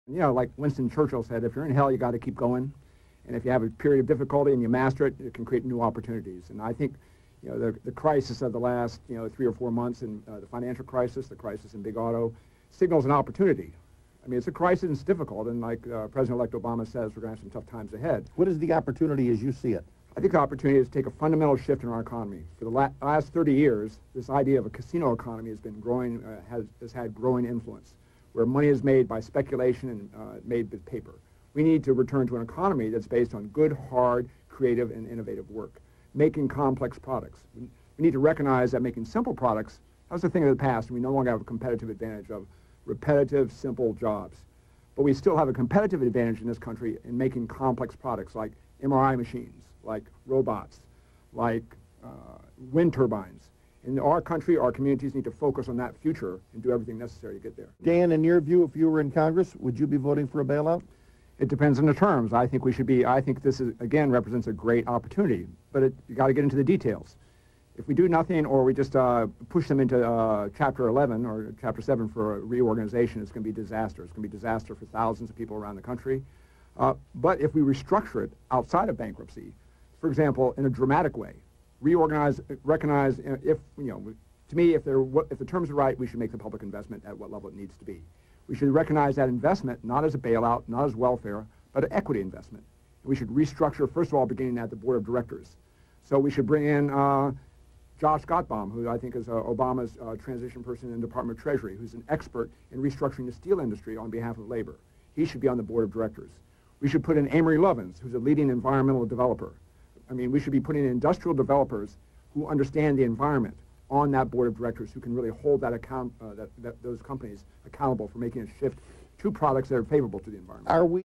You know, like Winston Churchill said, if you're in hell, you got to keep going. And if you have a period of difficulty and you master it, it can create new opportunities. And I think, you know, the crisis of the last, 3 or 4 months, and the financial crisis, the crisis in big auto, signals an opportunity. I mean, it's a crisis and it's difficult. And like President-elect Obama says, we're going to have some tough times ahead. What is the opportunity as you see it? I think the opportunity is to take a fundamental shift in our economy. For the last 30 years, this idea of a casino economy has been growing, has had growing influence, where money is made by speculation and made with paper. We need to return to an economy that's based on good, hard, creative, and innovative work, making complex products. We need to recognize that making simple products, that was the thing of the past, and we no longer have a competitive advantage of repetitive, simple jobs. But we still have a competitive advantage in this country in making complex products like MRI machines, like robots, like wind turbines. In our country, our communities need to focus on that future and do everything necessary to get there. Dan, in your view, if you were in Congress, would you be voting for a bailout? It depends on the terms. I think we should be, I think this is, again, represents a great opportunity, but you got to get into the details. If we do nothing or we just push them into Chapter 11 or Chapter 7 for a reorganization, it's going to be disaster. It's going to be disaster for thousands of people around the country. But if we restructure it outside of bankruptcy, for example, in a dramatic way, reorganize, recognize, if, to me, if the terms are right, we should make the public investment at what level it needs to be. We should recognize that investment not as a bailout, not as welfare, but an equity investment. We should restructure, first of all, beginning at the board of directors. So we should bring in Josh Gottbaum, who I think is Obama's transition person in the Department of Treasury, who's an expert in restructuring the steel industry on behalf of labor. He should be on the board of directors. We should put in Amory Lovins, who's a leading environmental developer. I mean, we should be putting in industrial developers who understand the environment on that board of directors, who can really hold that those companies accountable for making a shift to products that are favorable to the environment. Are we